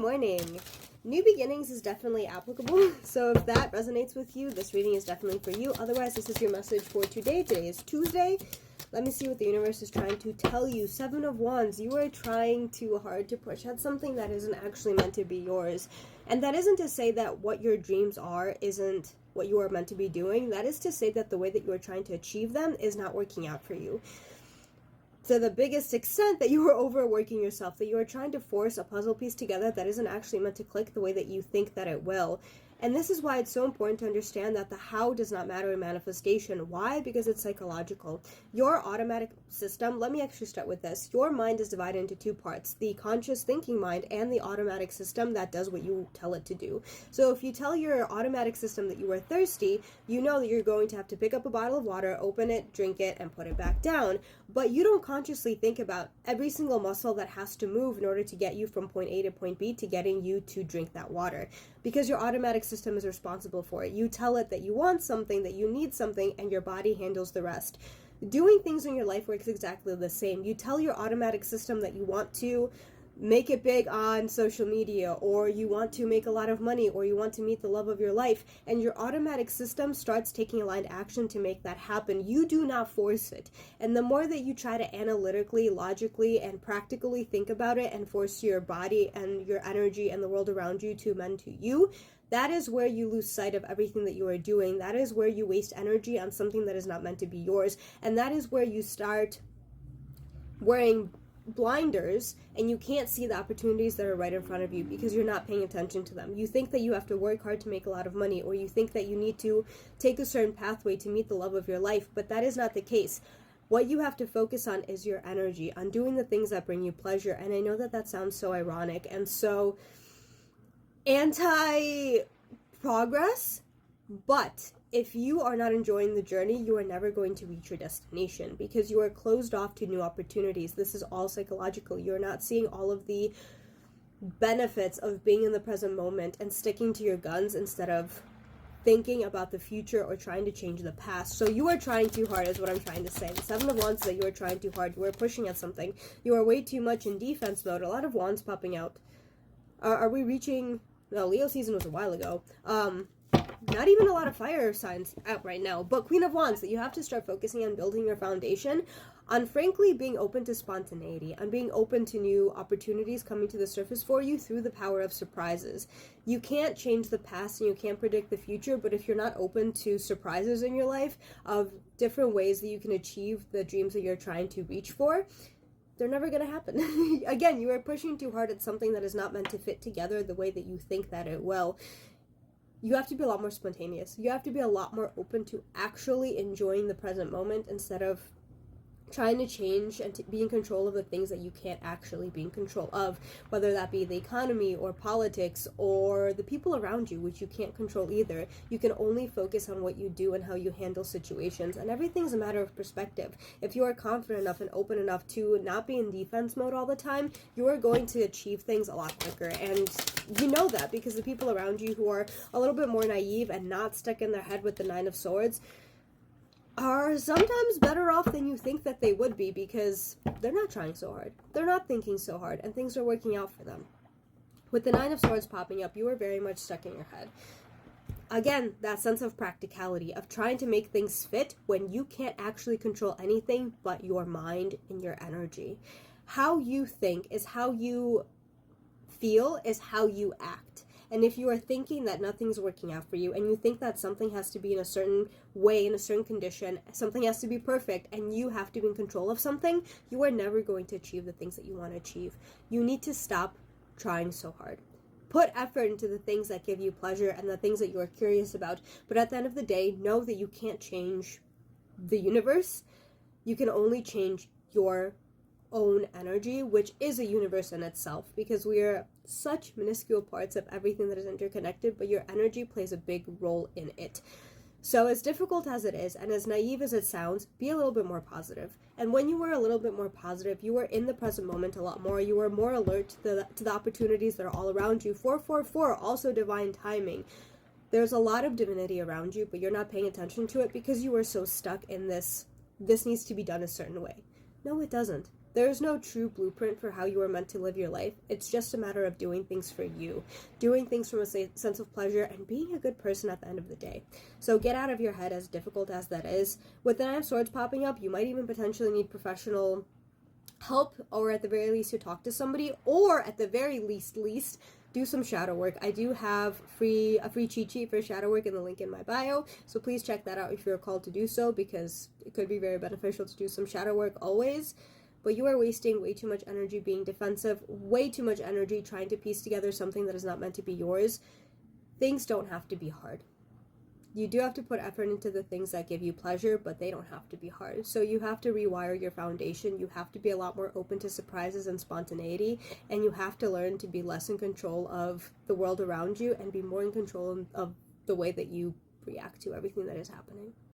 morning. New beginnings is definitely applicable, so if that resonates with you, this reading is definitely for you. Otherwise, this is your message for today. Today is Tuesday. Let me see what the universe is trying to tell you. Seven of Wands, you are trying too hard to push at something that isn't actually meant to be yours. And that isn't to say that what your dreams are isn't what you are meant to be doing. That is to say that the way that you are trying to achieve them is not working out for you. To the biggest extent that you are overworking yourself, that you are trying to force a puzzle piece together that isn't actually meant to click the way that you think that it will. And this is why it's so important to understand that the how does not matter in manifestation. Why? Because it's psychological. Your automatic system, let me actually start with this. Your mind is divided into two parts, the conscious thinking mind and the automatic system that does what you tell it to do. So if you tell your automatic system that you are thirsty, you know that you're going to have to pick up a bottle of water, open it, drink it, and put it back down. But you don't consciously think about every single muscle that has to move in order to get you from point A to point B to getting you to drink that water. Because your automatic system is responsible for it. You tell it that you want something, that you need something, and your body handles the rest. Doing things in your life works exactly the same. You tell your automatic system that you want to make it big on social media, or you want to make a lot of money, or you want to meet the love of your life, and your automatic system starts taking aligned action to make that happen. You do not force it. And the more that you try to analytically, logically, and practically think about it and force your body and your energy and the world around you to amend to you, that is where you lose sight of everything that you are doing. That is where you waste energy on something that is not meant to be yours. And that is where you start wearing blinders and you can't see the opportunities that are right in front of you because you're not paying attention to them. You think that you have to work hard to make a lot of money, or you think that you need to take a certain pathway to meet the love of your life, but that is not the case. What you have to focus on is your energy, on doing the things that bring you pleasure. And I know that that sounds so ironic and so anti-progress, but if you are not enjoying the journey, you are never going to reach your destination because you are closed off to new opportunities. This is all psychological. You're not seeing all of the benefits of being in the present moment and sticking to your guns instead of thinking about the future or trying to change the past. So you are trying too hard is what I'm trying to say. The Seven of Wands is that you are trying too hard. You are pushing at something. You are way too much in defense mode. A lot of wands popping out. Are we reaching... No, Leo season was a while ago. Not even a lot of fire signs out right now, but Queen of Wands, that you have to start focusing on building your foundation, on frankly being open to spontaneity, on being open to new opportunities coming to the surface for you through the power of surprises. You can't change the past and you can't predict the future, but if you're not open to surprises in your life of different ways that you can achieve the dreams that you're trying to reach for, they're never going to happen. Again, you are pushing too hard at something that is not meant to fit together the way that you think that it will. You have to be a lot more spontaneous. You have to be a lot more open to actually enjoying the present moment instead of trying to change and to be in control of the things that you can't actually be in control of, whether that be the economy or politics or the people around you, which you can't control either. You can only focus on what you do and how you handle situations, and everything's a matter of perspective. If you are confident enough and open enough to not be in defense mode all the time, you are going to achieve things a lot quicker, and you know that because the people around you who are a little bit more naive and not stuck in their head with the Nine of Swords are sometimes better off than you think that they would be because they're not trying so hard. They're not thinking so hard, and things are working out for them. With the Nine of Swords popping up, you are very much stuck in your head. Again, that sense of practicality, of trying to make things fit when you can't actually control anything but your mind and your energy. How you think is how you feel, is how you act. And if you are thinking that nothing's working out for you, and you think that something has to be in a certain way, in a certain condition, something has to be perfect, and you have to be in control of something, you are never going to achieve the things that you want to achieve. You need to stop trying so hard. Put effort into the things that give you pleasure and the things that you are curious about. But at the end of the day, know that you can't change the universe. You can only change your own energy, which is a universe in itself, because we are such minuscule parts of everything that is interconnected, but your energy plays a big role in it. So as difficult as it is, and as naive as it sounds, be a little bit more positive. And when you were a little bit more positive, you were in the present moment a lot more. You were more alert to the opportunities that are all around you. 444, also divine timing. There's a lot of divinity around you, but you're not paying attention to it because you are so stuck in this needs to be done a certain way. No, it doesn't. There's no true blueprint for how you are meant to live your life. It's just a matter of doing things for you, doing things from a sense of pleasure, and being a good person at the end of the day. So get out of your head, as difficult as that is. With the Nine of Swords popping up, you might even potentially need professional help, or at the very least to talk to somebody, or at the very least do some shadow work. I do have a free cheat sheet for shadow work in the link in my bio, so please check that out if you're called to do so, because it could be very beneficial to do some shadow work always. But you are wasting way too much energy being defensive, way too much energy trying to piece together something that is not meant to be yours. Things don't have to be hard. You do have to put effort into the things that give you pleasure, but they don't have to be hard. So you have to rewire your foundation. You have to be a lot more open to surprises and spontaneity, and you have to learn to be less in control of the world around you and be more in control of the way that you react to everything that is happening.